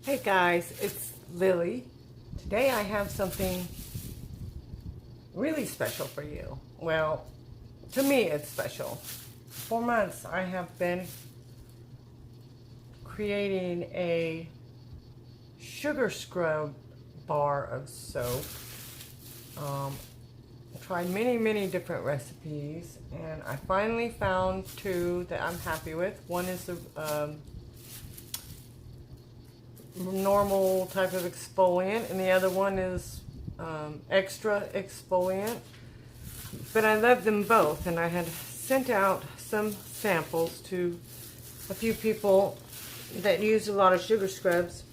Hey guys, it's Lily. Today I have something really special for you. Well, to me it's special. For months I have been creating a sugar scrub bar of soap. I tried many different recipes and I finally found two that I'm happy with. One is the normal type of exfoliant and the other one is extra exfoliant, but I love them both, and I had sent out some samples to a few people that use a lot of sugar scrubs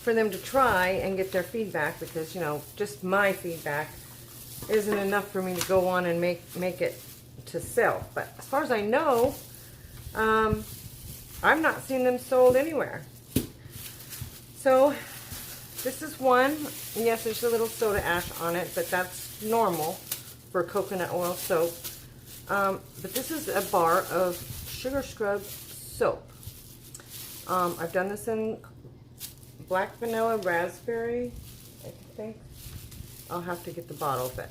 for them to try and get their feedback, because you know, just my feedback isn't enough for me to go on and make it to sell. But as far as I know, I've not seen them sold anywhere. So this is one. Yes, there's a little soda ash on it, but that's normal for coconut oil soap. But this is a bar of sugar scrub soap. I've done this in black vanilla raspberry, I think. I'll have to get the bottle, but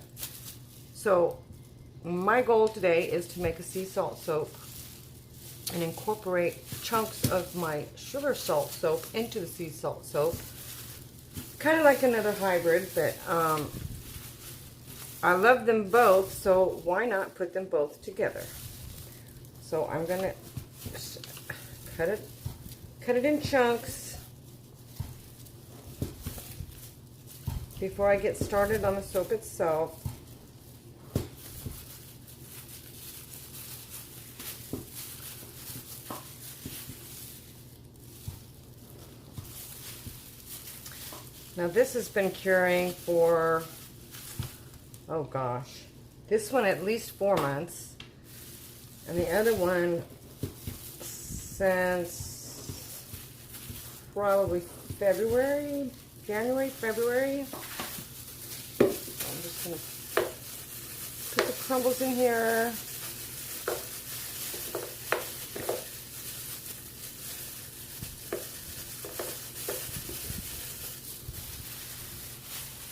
so my goal today is to make a sea salt soap and incorporate chunks of my sugar salt soap into the sea salt soap. Kind of like another hybrid, but I love them both, so why not put them both together? So I'm gonna cut it in chunks before I get started on the soap itself. Now this has been curing for, oh gosh, this one at least 4 months, and the other one since probably February, January, February. So I'm just going to put the crumbles in here.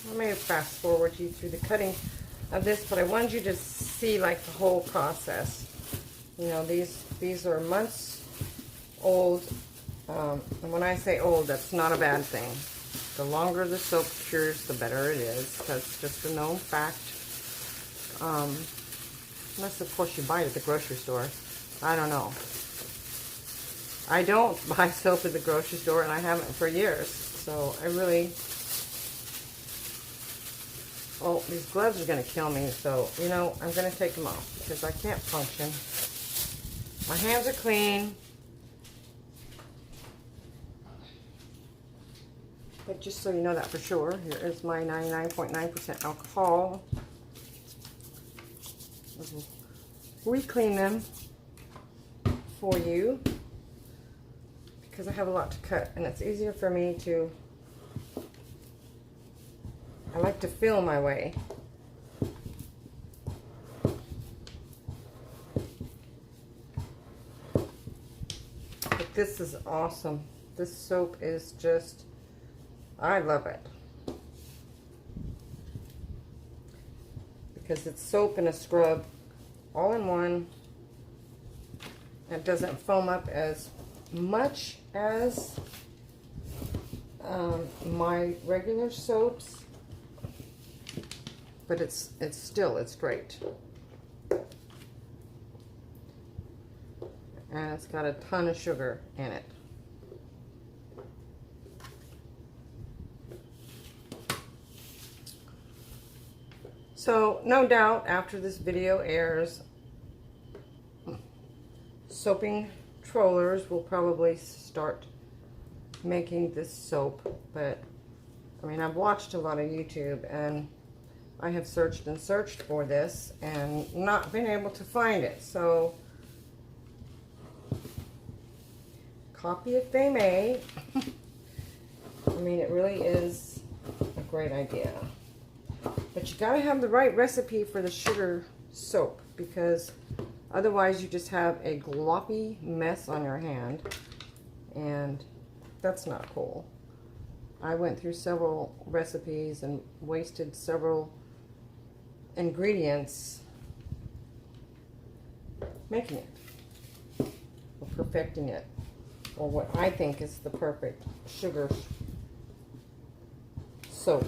I may fast forward you through the cutting of this, but I wanted you to see like the whole process. You know, these are months old, and when I say old, that's not a bad thing. The longer the soap cures, the better it is. That's just a known fact. Unless of course you buy it at the grocery store. I don't know. I don't buy soap at the grocery store, and I haven't for years. So I really... Oh, these gloves are going to kill me, so, you know, I'm going to take them off because I can't function. My hands are clean. But just so you know that for sure, here is my 99.9% alcohol. Re-clean them for you because I have a lot to cut, and it's easier for me to... I like to feel my way. But this is awesome. This soap is just, I love it. Because it's soap and a scrub all in one. It doesn't foam up as much as my regular soaps. But it's great. And it's got a ton of sugar in it. So, no doubt, after this video airs, soaping trollers will probably start making this soap. But, I mean, I've watched a lot of YouTube, and I have searched and searched for this and not been able to find it. So, copy if they may. I mean, it really is a great idea. But you gotta have the right recipe for the sugar soap, because otherwise you just have a gloppy mess on your hand. And That's not cool. I went through several recipes and wasted several ingredients making it, or perfecting it, or what I think is the perfect sugar soap.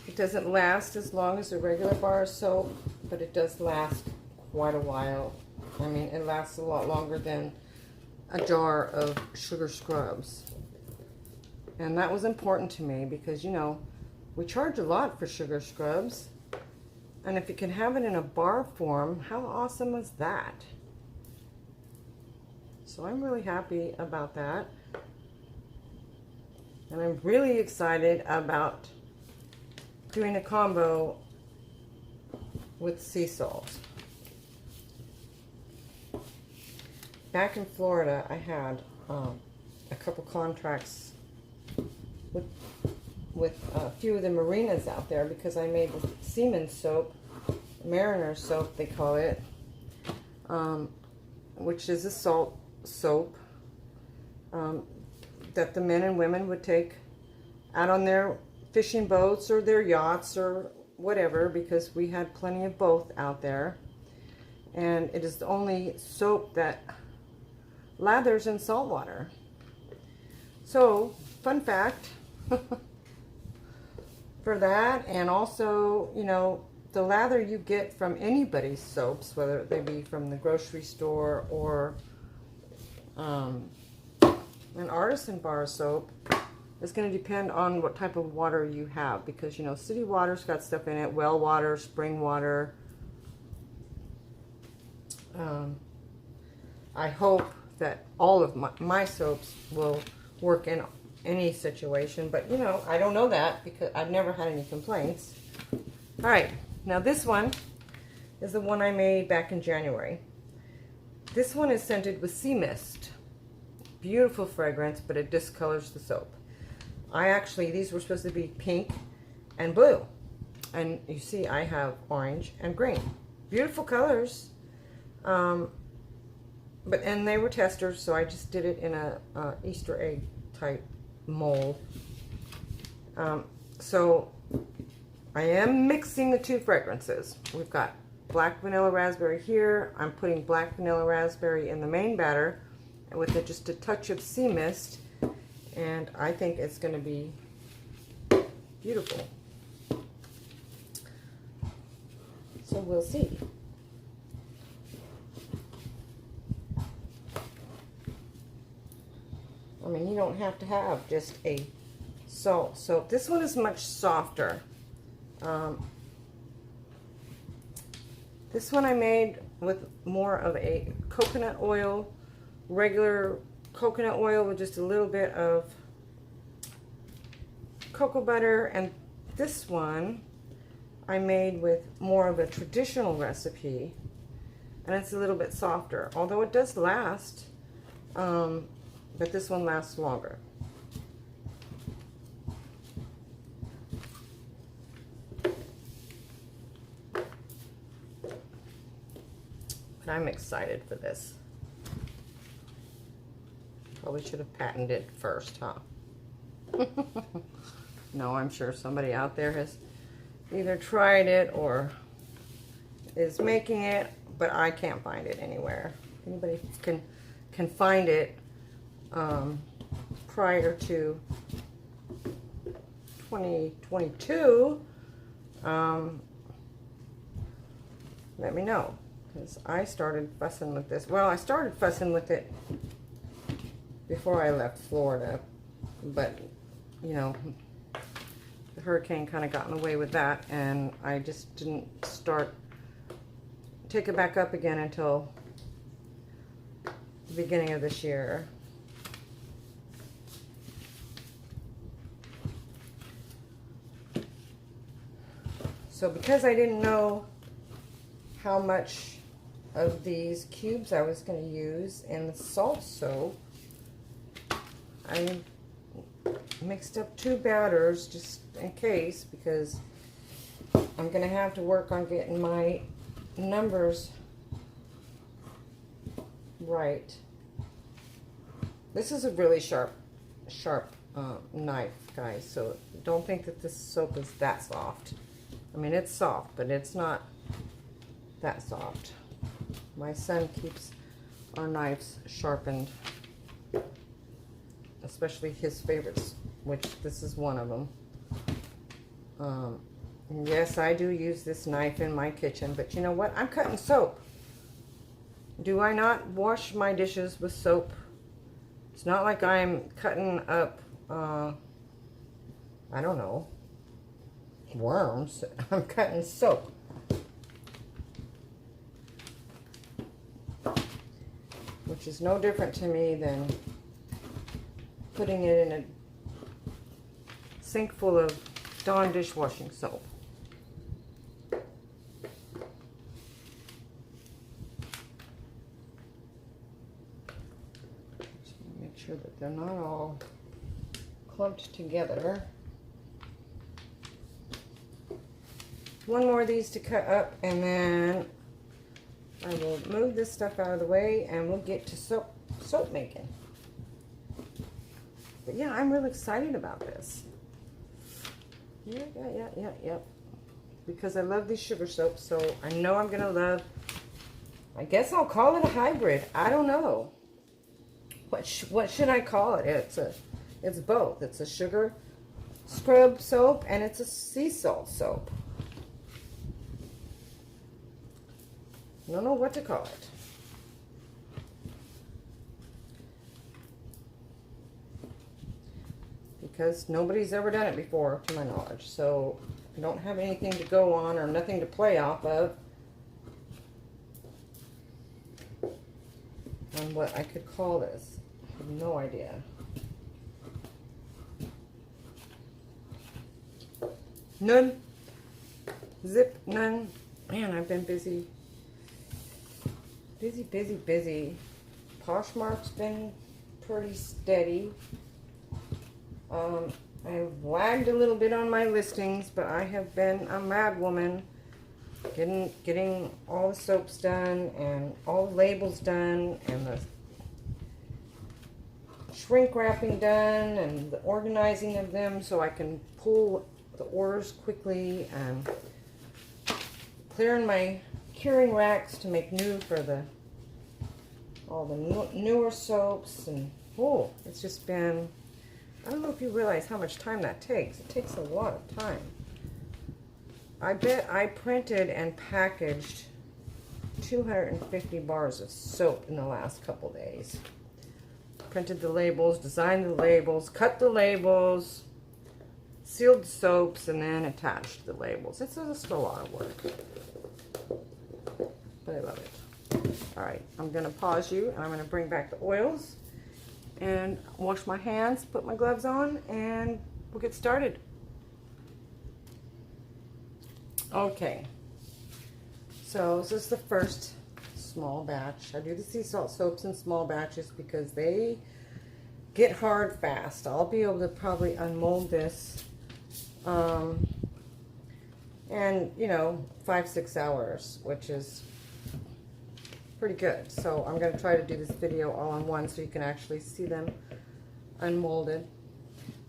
It doesn't last as long as a regular bar of soap, but it does last quite a while. I mean, it lasts a lot longer than a jar of sugar scrubs. And that was important to me because, you know, we charge a lot for sugar scrubs. And if you can have it in a bar form, how awesome is that? So I'm really happy about that. And I'm really excited about doing a combo with sea salt. Back in Florida, I had a couple contracts with a few of the marinas out there because I made the seaman soap, mariner soap they call it, which is a salt soap that the men and women would take out on their fishing boats or their yachts or whatever, because we had plenty of both out there. And it is the only soap that lathers in salt water. So, fun fact for that, and also, you know, the lather you get from anybody's soaps, whether they be from the grocery store or an artisan bar soap, is going to depend on what type of water you have, because, you know, city water's got stuff in it, well water, spring water. I hope that all of my soaps will work in any situation, but, you know, I don't know that because I've never had any complaints. All right, now this one is the one I made back in January. This one is scented with sea mist. Beautiful fragrance, but it discolors the soap. These were supposed to be pink and blue. And you see I have orange and green. Beautiful colors. And they were testers, so I just did it in a Easter egg type mold. So I am mixing the two fragrances. We've got black vanilla raspberry here. I'm putting black vanilla raspberry in the main batter with just a touch of sea mist. And I think it's going to be beautiful. So we'll see. I mean, you don't have to have just a salt soap. This one is much softer. This one I made with more of a coconut oil, regular coconut oil with just a little bit of cocoa butter, and this one I made with more of a traditional recipe, and it's a little bit softer, although it does last, but this one lasts longer. But I'm excited for this. Probably should have patented it first, huh? No, I'm sure somebody out there has either tried it or is making it, but I can't find it anywhere. If anybody can find it prior to 2022, let me know, because I started fussing with this. Well, I started fussing with it before I left Florida, but, you know, the hurricane kind of got in the way with that, and I just didn't take it back up again until the beginning of this year. So because I didn't know how much of these cubes I was going to use in the salt soap, I mixed up 2 batters just in case, because I'm going to have to work on getting my numbers right. This is a really sharp knife, guys, so don't think that this soap is that soft. I mean, it's soft, but it's not that soft. My son keeps our knives sharpened, especially his favorites, which this is one of them. Yes, I do use this knife in my kitchen, but you know what? I'm cutting soap. Do I not wash my dishes with soap? It's not like I'm cutting up, I don't know, worms. I'm cutting soap. Which is no different to me than putting it in a sink full of Dawn dishwashing soap. Make sure that they're not all clumped together. One more of these to cut up, and then I will move this stuff out of the way and we'll get to soap making. But yeah, I'm really excited about this. Yeah. Because I love these sugar soaps, so I know I'm going to love, I guess I'll call it a hybrid. I don't know. What should I call it? It's both. It's a sugar scrub soap and it's a sea salt soap. I don't know what to call it. Because nobody's ever done it before, to my knowledge. So I don't have anything to go on or nothing to play off of on what I could call this. I have no idea. None. Zip, none. Man, I've been busy. Busy. Poshmark's been pretty steady. I've lagged a little bit on my listings, but I have been a mad woman getting all the soaps done and all the labels done and the shrink wrapping done and the organizing of them so I can pull the orders quickly and clearing my curing racks to make new for all the newer soaps. And oh, it's just been, I don't know if you realize how much time that takes. It takes a lot of time. I bet I printed and packaged 250 bars of soap in the last couple days. Printed the labels, designed the labels, cut the labels, sealed the soaps, and then attached the labels. It's just a lot of work. But I love it. Alright, I'm going to pause you and I'm going to bring back the oils and wash my hands, put my gloves on, and we'll get started. Okay, so this is the first small batch. I do the sea salt soaps in small batches because they get hard fast. I'll be able to probably unmold this and, you know, 5-6 hours, which is pretty good. So I'm going to try to do this video all in one so you can actually see them unmolded.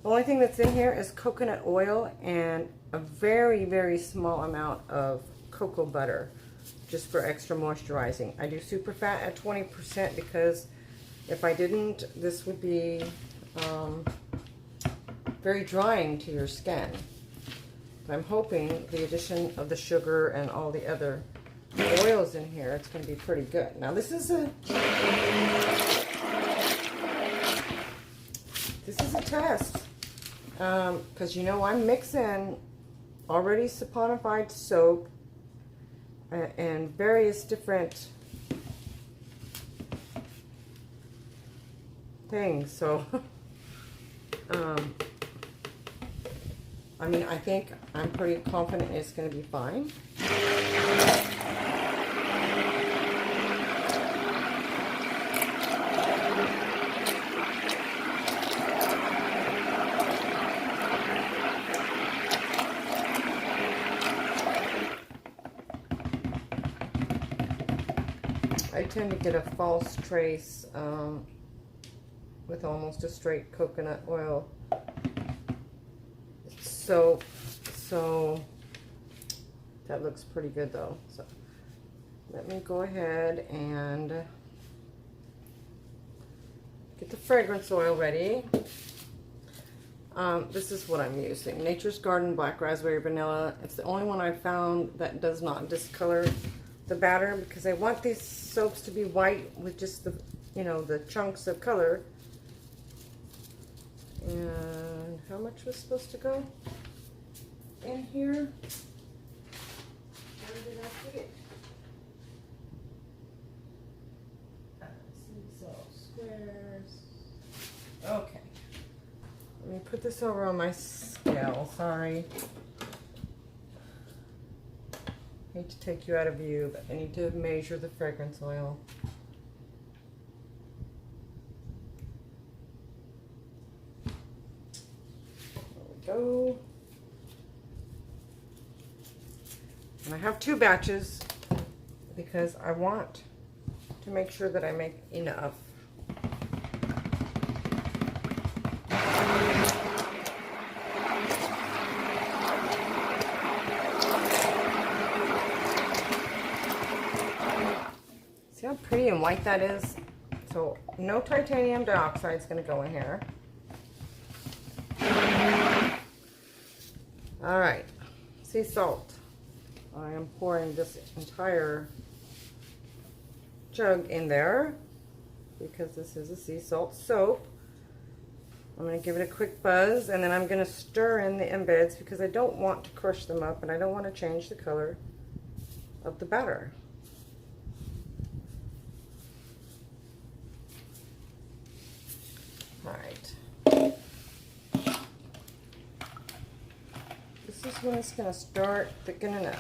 The only thing that's in here is coconut oil and a very, very small amount of cocoa butter just for extra moisturizing. I do super fat at 20% because if I didn't, this would be very drying to your skin. But I'm hoping the addition of the sugar and all the other oils in here, it's going to be pretty good. Now this is a test because you know I'm mixing already saponified soap and various different things. So I mean, I think I'm pretty confident it's going to be fine. I tend to get a false trace with almost a straight coconut oil soap. So that looks pretty good though. So let me go ahead and get the fragrance oil ready. This is what I'm using. Nature's Garden Black Raspberry Vanilla. It's the only one I've found that does not discolor the batter, because I want these soaps to be white with just the, you know, the chunks of color. And how much was supposed to go in here? Where did I put it? So squares. Okay. Let me put this over on my scale. Sorry. Hate to take you out of view, but I need to measure the fragrance oil. There we go. And I have 2 batches because I want to make sure that I make enough. See how pretty and white that is? So no titanium dioxide is going to go in here. All right, sea salt. I am pouring this entire jug in there because this is a sea salt soap. I'm going to give it a quick buzz, and then I'm going to stir in the embeds because I don't want to crush them up and I don't want to change the color of the batter. All right. This is when it's going to start thickening up.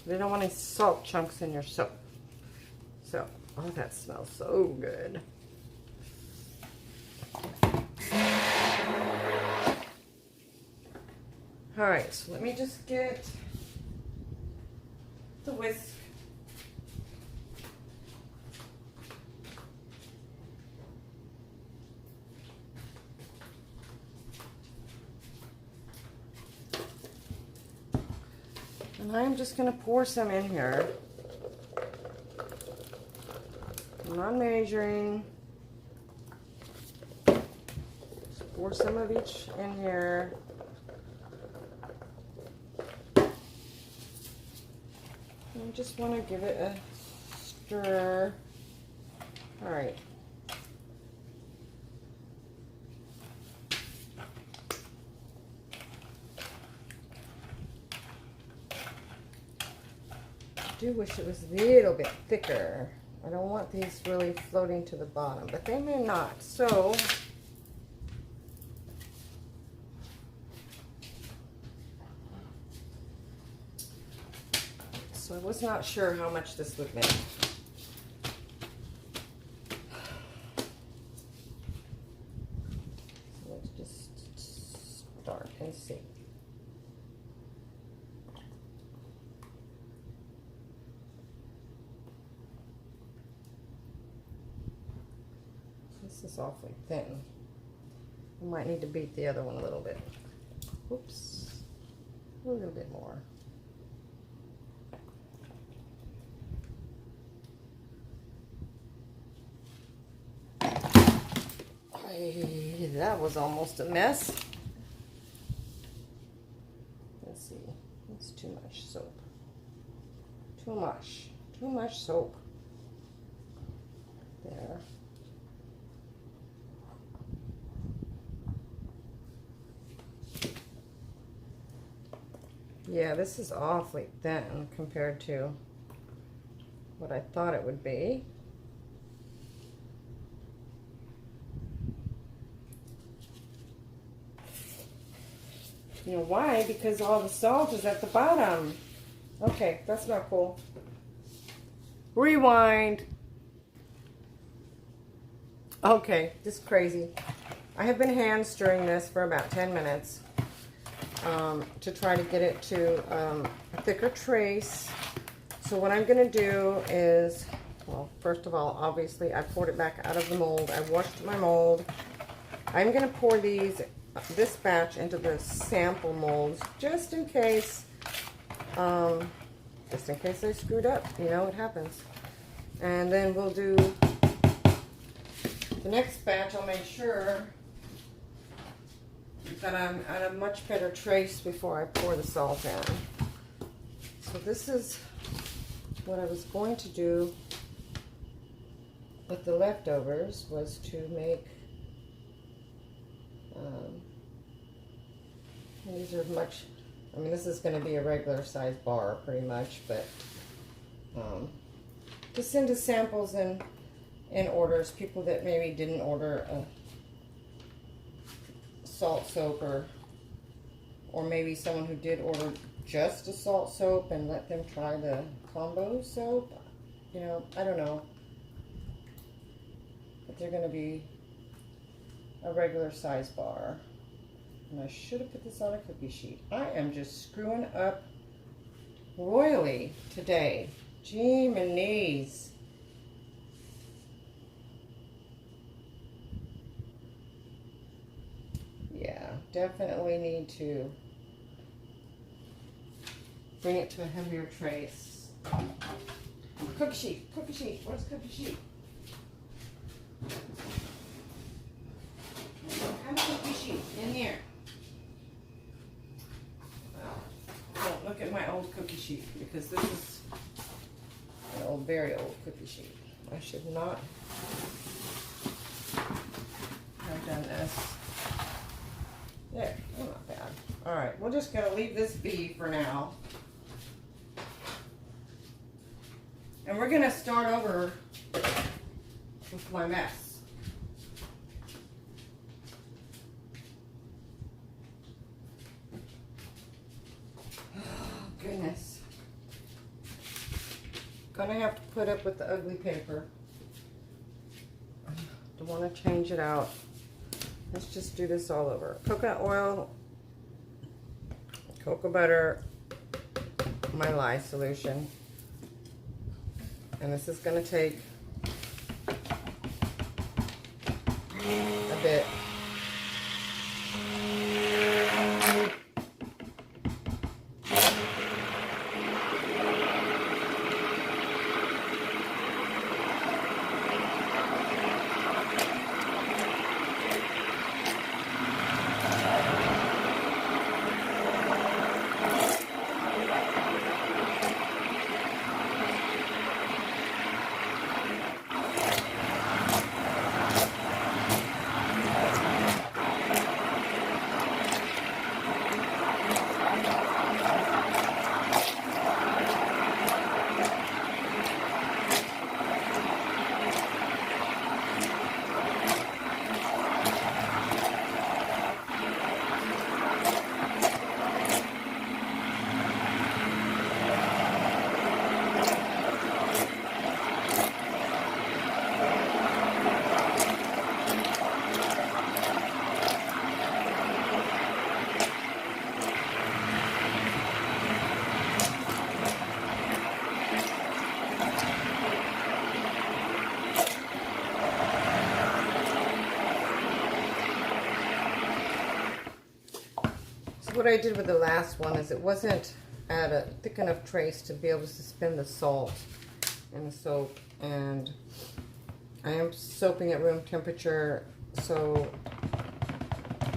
You don't want any salt chunks in your soap. So, oh, that smells so good. All right, so let me just get the whisk. And I'm just going to pour some in here. I'm not measuring. Just pour some of each in here. I just want to give it a stir. All right. I do wish it was a little bit thicker. I don't want these really floating to the bottom, but they may not. So I was not sure how much this would make. So let's just start and see. This is awfully thin. I might need to beat the other one a little bit. Oops. A little bit more. That was almost a mess. Let's see. That's too much soap. Too much soap. There. Yeah, this is awfully thin compared to what I thought it would be. You know why? Because all the salt is at the bottom. Okay, that's not cool. Rewind. Okay, this is crazy. I have been hand stirring this for about 10 minutes to try to get it to a thicker trace. So what I'm going to do is, well, first of all, obviously I poured it back out of the mold. I washed my mold. I'm going to pour this batch into the sample molds just in case I screwed up. You know, it happens. And then we'll do the next batch. I'll make sure that I'm at a much better trace before I pour the salt in. So this is what I was going to do with the leftovers, was to make, these are much, I mean, this is going to be a regular size bar pretty much, but to send to samples in orders, people that maybe didn't order a salt soap, or maybe someone who did order just a salt soap and let them try the combo soap. You know, I don't know. But they're going to be a regular size bar. And I should have put this on a cookie sheet. I am just screwing up royally today. Gee, my knees. Yeah, definitely need to bring it to a heavier trace. Cookie sheet, where's cookie sheet? Have a cookie sheet in here. Well, don't look at my old cookie sheet, because this is an old, very old cookie sheet. I should not have done this. There, not bad. All right, we're just gonna leave this be for now. And we're gonna start over with my mess. Oh, goodness. Gonna have to put up with the ugly paper. Don't want to change it out. Let's just do this all over. Coconut oil, cocoa butter, my lye solution. And this is going to take a bit. What I did with the last one is it wasn't at a thick enough trace to be able to suspend the salt in the soap, and I am soaping at room temperature, so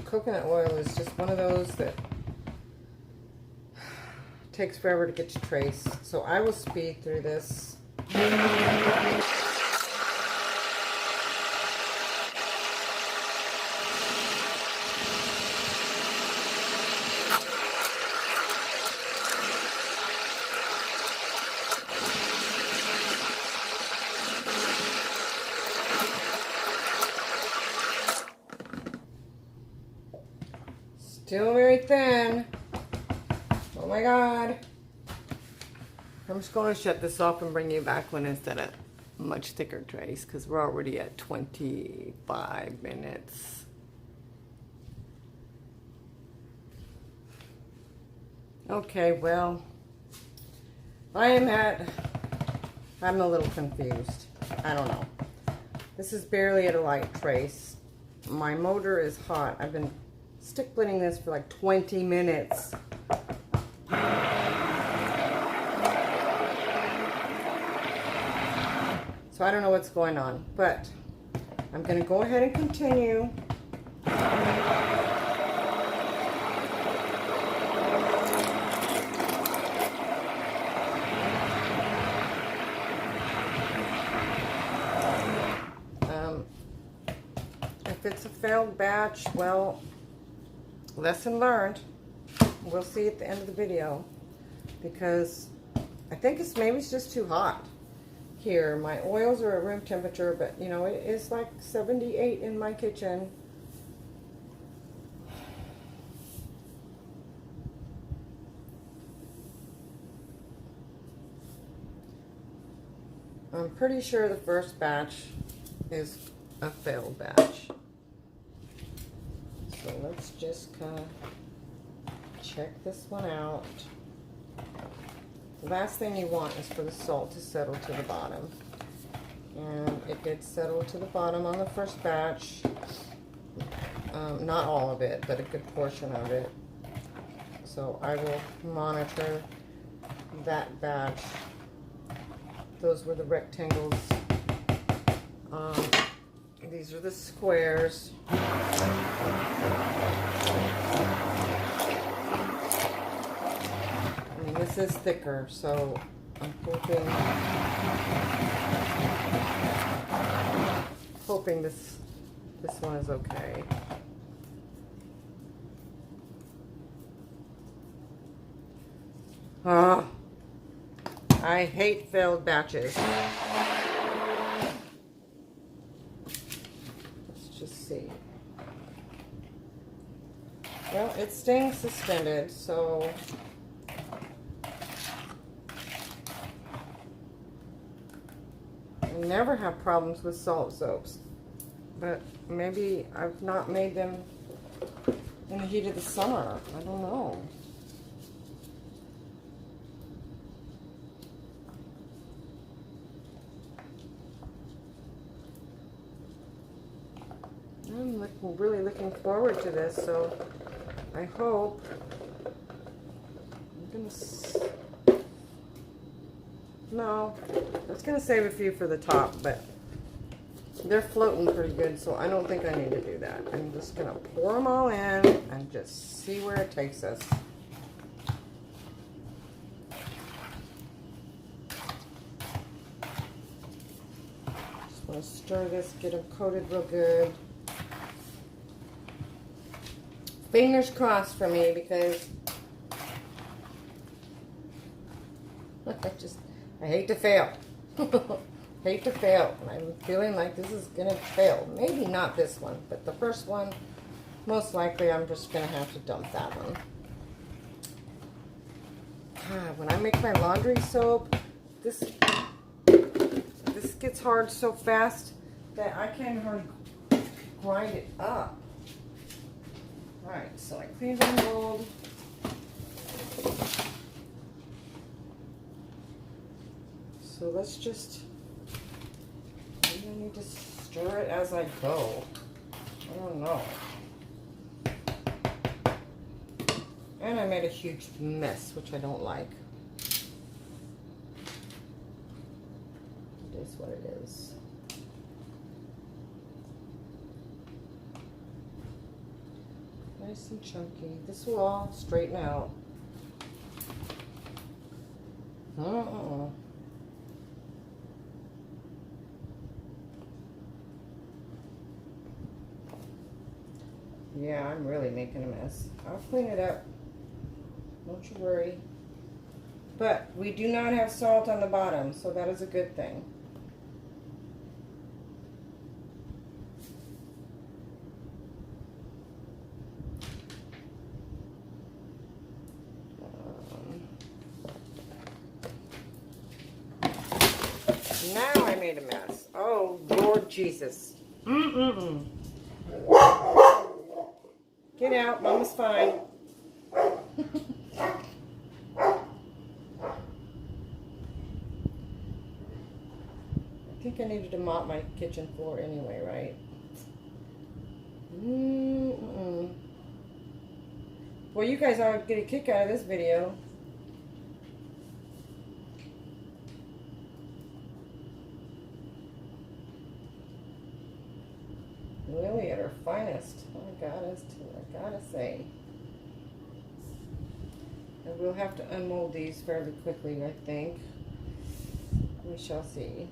coconut oil is just one of those that takes forever to get to trace. So I will speed through this. Still very thin. Oh my God. I'm just going to shut this off and bring you back when it's at it. much thicker trays because we're already at 25 minutes. Okay, well, I'm a little confused. I don't know. This is barely at a light trace. My motor is hot. I've been stick blending this for like 20 minutes. So I don't know what's going on, but I'm going to go ahead and continue. If it's a failed batch, well, lesson learned. We'll see at the end of the video, because I think maybe it's just too hot here. My oils are at room temperature, but you know, it is like 78 in my kitchen. I'm pretty sure the first batch is a failed batch. So let's just kind of check this one out. The last thing you want is for the salt to settle to the bottom. And it did settle to the bottom on the first batch. Not all of it, but a good portion of it. So I will monitor that batch. Those were the rectangles. These are the squares. I mean, this is thicker, so I'm hoping this one is okay. Oh, I hate failed batches. See. Well, it's staying suspended, so I never have problems with salt soaps, but maybe I've not made them in the heat of the summer. I don't know. I'm really looking forward to this, so I hope no, I was gonna save a few for the top, but they're floating pretty good, so I don't think I need to do that. I'm just gonna pour them all in and just see where it takes us. Just want to stir this, get them coated real good. Fingers crossed for me, because I hate to fail. Hate to fail. I'm feeling like this is going to fail. Maybe not this one, but the first one, most likely I'm just going to have to dump that one. When I make my laundry soap, this gets hard so fast that I can't hardly grind it up. Alright, so I cleaned the mold. So let's just, maybe I need to stir it as I go. I don't know. And I made a huge mess, which I don't like. It is what it is. Nice and chunky. This will all straighten out. Yeah, I'm really making a mess. I'll clean it up. Don't you worry. But we do not have salt on the bottom, so that is a good thing. Now I made made a mess. Oh, Lord Jesus. Mm-mm-mm. Get out. Mama's fine. I think I needed to mop my kitchen floor anyway, right? Mm-mm. Well, you guys are getting a kick out of this video. Lily at her finest. I gotta say. And we'll have to unmold these fairly quickly, I think. We shall see.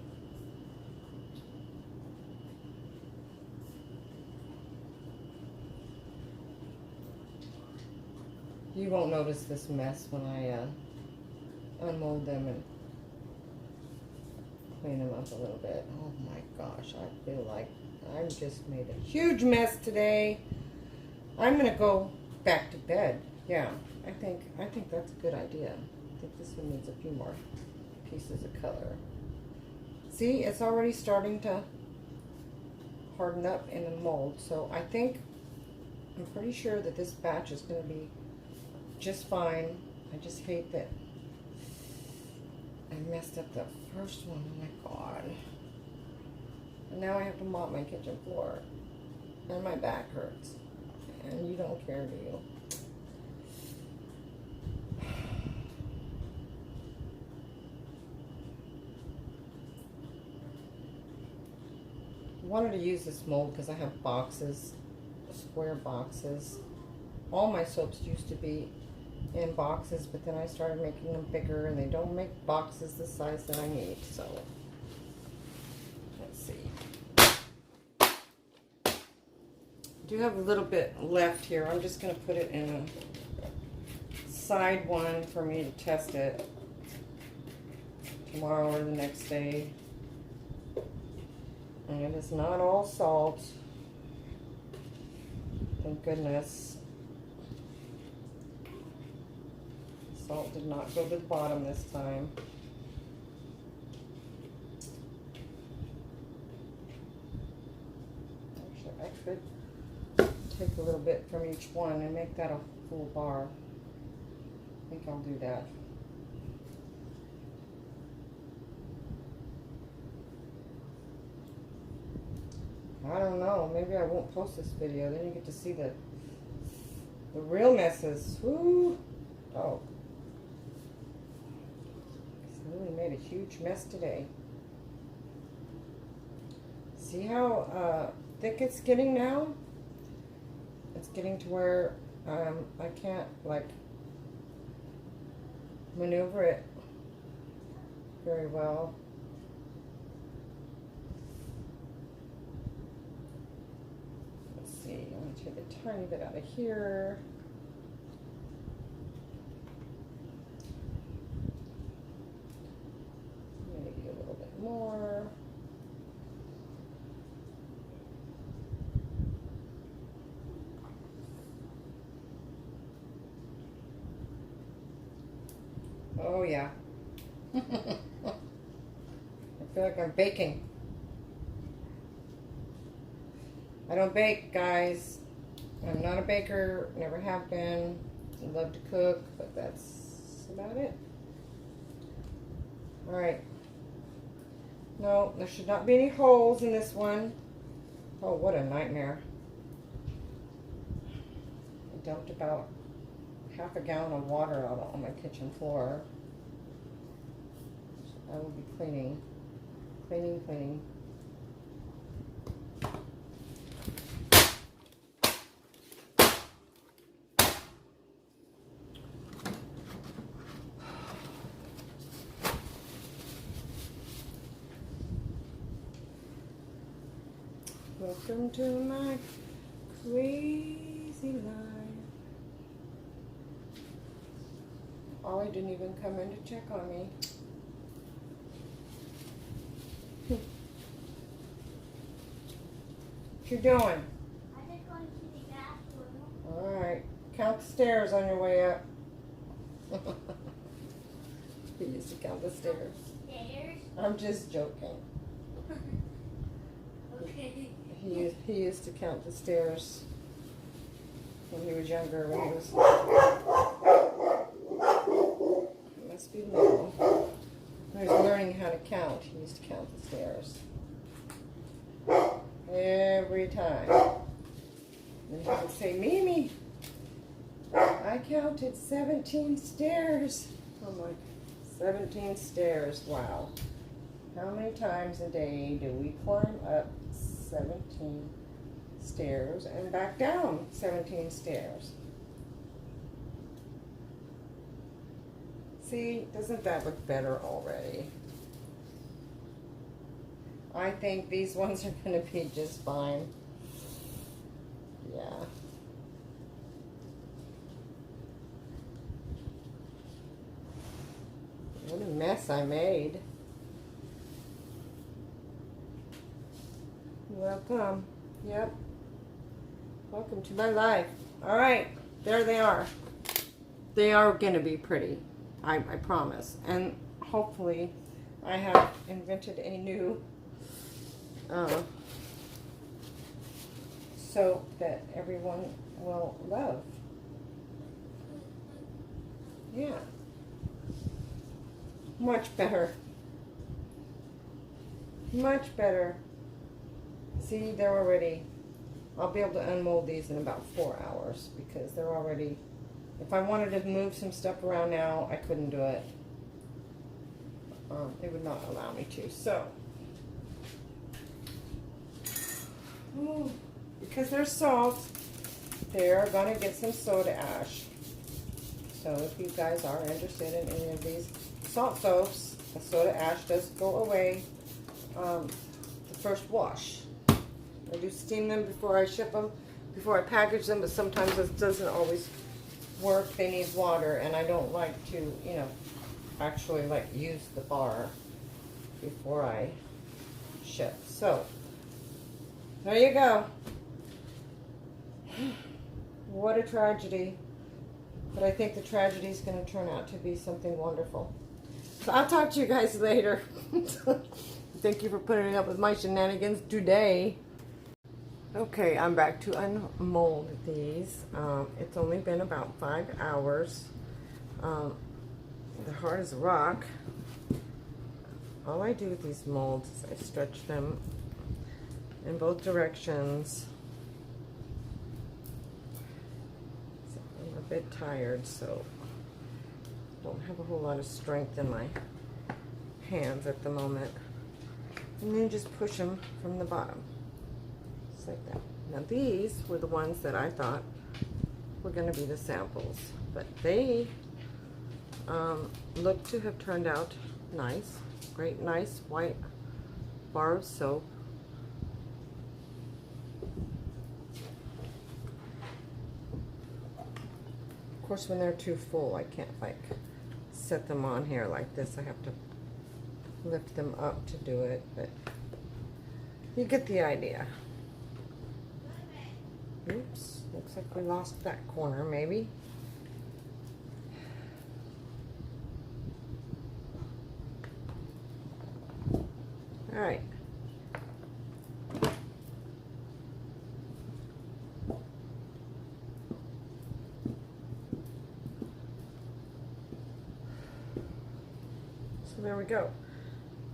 You won't notice this mess when I unmold them and clean them up a little bit. Oh my gosh, I feel like I just made a huge mess today. I'm gonna go back to bed. Yeah, I think that's a good idea. I think this one needs a few more pieces of color. See, it's already starting to harden up in the mold. So I'm pretty sure that this batch is gonna be just fine. I just hate that I messed up the first one. Oh my God. And now I have to mop my kitchen floor. And my back hurts. And you don't care, do you? I wanted to use this mold because I have boxes, square boxes. All my soaps used to be in boxes, but then I started making them bigger, and they don't make boxes the size that I need. So let's see. I do have a little bit left here. I'm just going to put it in a side one for me to test it tomorrow or the next day. And it is not all salt. Thank goodness. Salt did not go to the bottom this time. Actually, I could take a little bit from each one and make that a full bar. I think I'll do that. I don't know. Maybe I won't post this video. Then you get to see the real messes. Woo! Oh. Really made a huge mess today. See how thick it's getting now? It's getting to where I can't like maneuver it very well. Let's see, I'm going to take a tiny bit out of here. Maybe a little bit more. Oh yeah. I feel like I'm baking. I don't bake, guys. I'm not a baker, never have been. I love to cook, but that's about it. Alright. No, there should not be any holes in this one. Oh, what a nightmare. I dumped about half a gallon of water out on my kitchen floor. So I will be cleaning. Cleaning. Welcome to my crazy life. Ollie didn't even come in to check on me. What you doing? I'm just going to the bathroom. Alright. Count the stairs on your way up. He used to count the stairs. Stairs? I'm just joking. Okay. He used to count the stairs when he was younger. When he was, it must be little. When he was learning how to count, he used to count the stairs every time. And he would say, "Mimi, I counted 17 stairs." I'm like, 17 stairs, wow. How many times a day do we climb up 17 stairs and back down 17 stairs? See, doesn't that look better already? I think these ones are going to be just fine. Yeah. What a mess I made. Welcome. Yep. Welcome to my life. All right. There they are. They are going to be pretty. I promise. And hopefully I have invented a new soap that everyone will love. Yeah. Much better. Much better. See, they're already, I'll be able to unmold these in about 4 hours because they're already, if I wanted to move some stuff around now, I couldn't do it. They would not allow me to. So, because they're salt, they're going to get some soda ash. So if you guys are interested in any of these salt soaps, the soda ash does go away the first wash. I do steam them before I ship them, before I package them, but sometimes it doesn't always work. They need water, and I don't like to, you know, actually like use the bar before I ship. So, there you go. What a tragedy. But I think the tragedy is going to turn out to be something wonderful. So I'll talk to you guys later. Thank you for putting up with my shenanigans today. Okay, I'm back to unmold these. It's only been about 5 hours. They're hard as a rock. All I do with these molds is I stretch them in both directions. So I'm a bit tired, so don't have a whole lot of strength in my hands at the moment. And then just push them from the bottom. Just like that. Now these were the ones that I thought were going to be the samples. But they look to have turned out nice. Great, nice white bar of soap. Of course, when they're too full, I can't like set them on here like this. I have to lift them up to do it, but you get the idea. Oops, looks like we lost that corner maybe. All right. So there we go.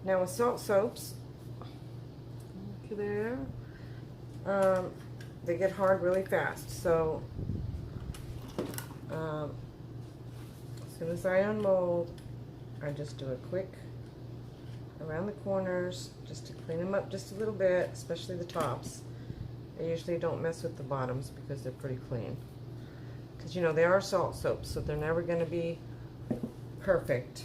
Now with salt soaps, look there, they get hard really fast. So as soon as I unmold, I just do a quick around the corners just to clean them up just a little bit, especially the tops. I usually don't mess with the bottoms because they're pretty clean. Because you know they are salt soaps, so they're never going to be perfect.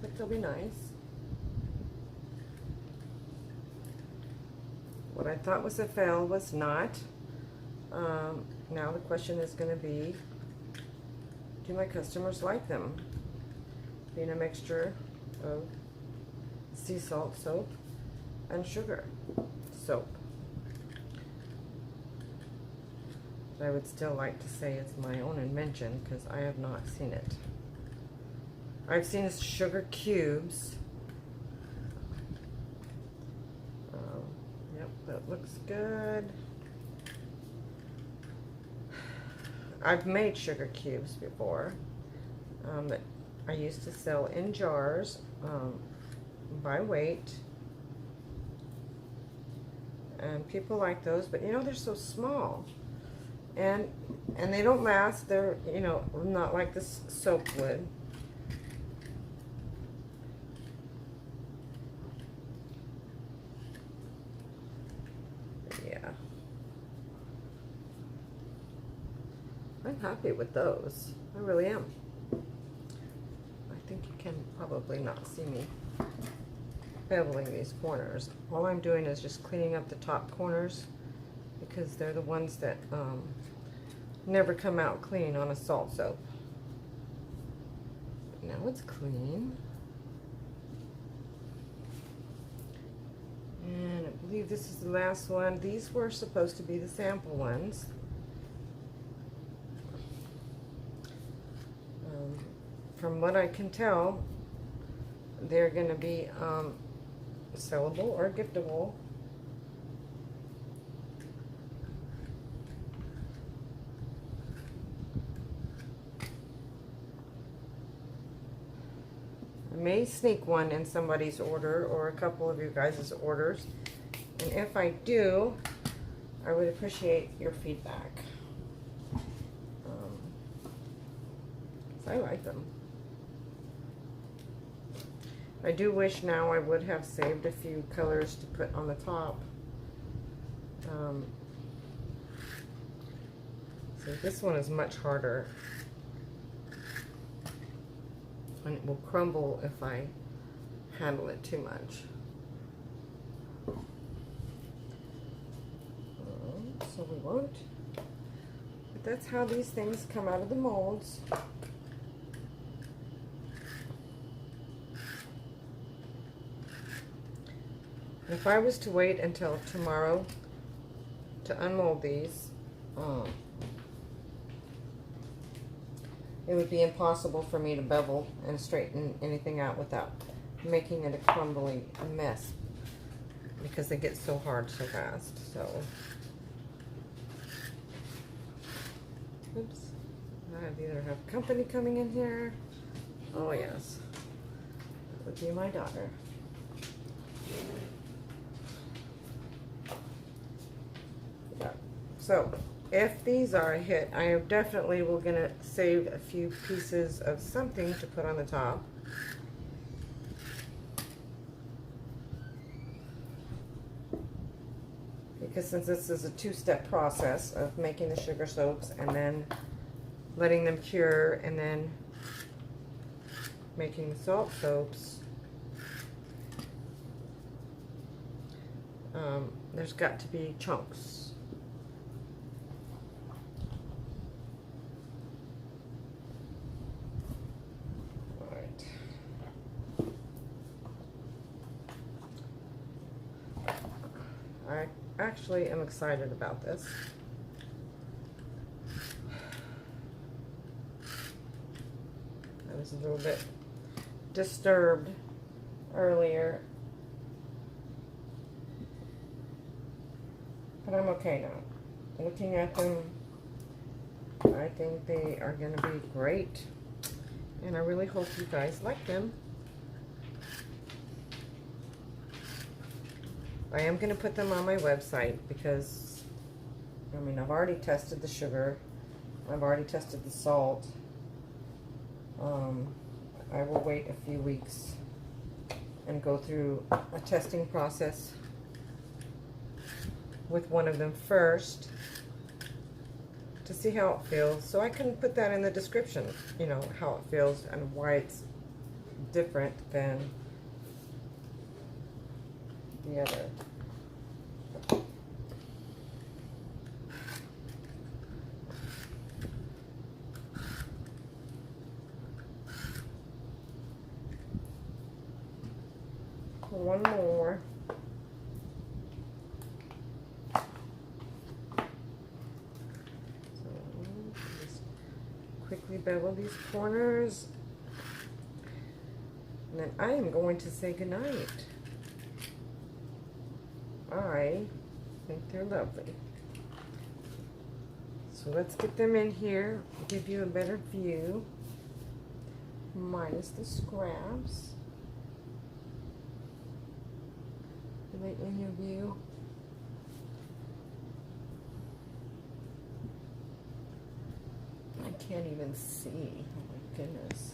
But they'll be nice. What I thought was a fail was not. Now the question is going to be, do my customers like them? Being a mixture of sea salt soap and sugar soap. But I would still like to say it's my own invention because I have not seen it. I've seen sugar cubes. Yep, that looks good. I've made sugar cubes before that I used to sell in jars by weight. And people like those, but you know, they're so small. And they don't last. They're, you know, not like this soap would. Yeah. I'm happy with those. I really am. I think you can probably not see me beveling these corners. All I'm doing is just cleaning up the top corners because they're the ones that never come out clean on a salt soap. Now it's clean. And I believe this is the last one. These were supposed to be the sample ones. From what I can tell, they're going to be sellable or giftable. I may sneak one in somebody's order or a couple of you guys' orders. And if I do, I would appreciate your feedback. 'Cause I like them. I do wish now I would have saved a few colors to put on the top. So this one is much harder. And it will crumble if I handle it too much. So we won't. But that's how these things come out of the molds. If I was to wait until tomorrow to unmold these, it would be impossible for me to bevel and straighten anything out without making it a crumbly mess because they get so hard so fast. So, oops, I either have company coming in here. Oh yes, that would be my daughter. Yeah. So if these are a hit, I am definitely gonna save a few pieces of something to put on the top. Because since this is a two-step process of making the sugar soaps and then letting them cure and then making the salt soaps, there's got to be chunks. All right. I actually am excited about this. I was a little bit disturbed earlier, but I'm okay now. Looking at them, I think they are going to be great, and I really hope you guys like them. I am going to put them on my website because, I mean, I've already tested the sugar. I've already tested the salt. I will wait a few weeks and go through a testing process with one of them first to see how it feels. So I can put that in the description, you know, how it feels and why it's different than the other. One more. quickly bevel these corners. And then I am going to say goodnight. I think they're lovely. So let's get them in here, give you a better view, minus the scraps. Right in your view. I can't even see. Oh my goodness.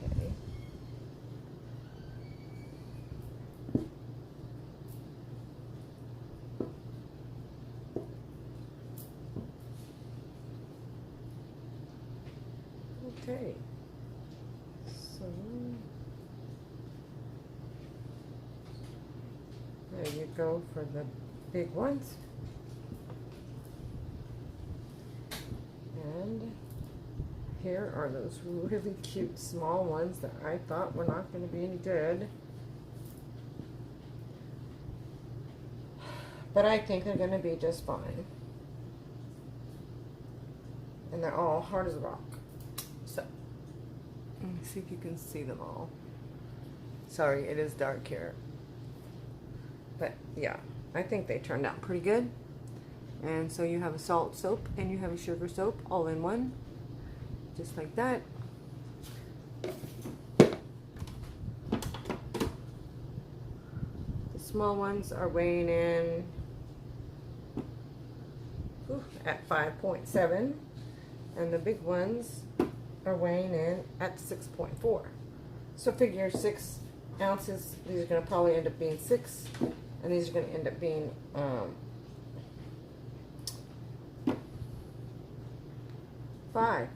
Okay. Okay. So there you go for the big ones. And here are those really cute small ones that I thought were not going to be any good. But I think they're going to be just fine. And they're all hard as a rock. So, let me see if you can see them all. Sorry, it is dark here. But yeah, I think they turned out pretty good. And so you have a salt soap and you have a sugar soap all in one. Just like that. The small ones are weighing in at 5.7. And the big ones are weighing in at 6.4. So figure 6 ounces. These are going to probably end up being 6. And these are going to end up being 5.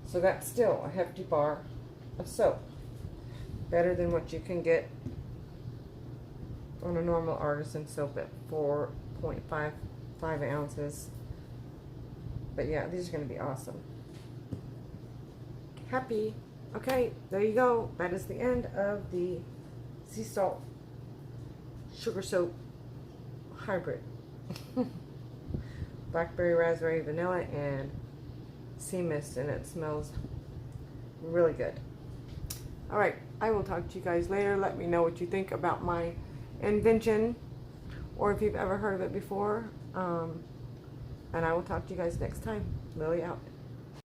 So that's still a hefty bar of soap. Better than what you can get on a normal artisan soap at 4.55 ounces. But yeah, these are going to be awesome. Happy. Okay, there you go. That is the end of the sea salt sugar soap hybrid. Blackberry, raspberry, vanilla, and sea mist, and it smells really good. All right, I will talk to you guys later. Let me know what you think about my invention, or if you've ever heard of it before. And I will talk to you guys next time. Lily out.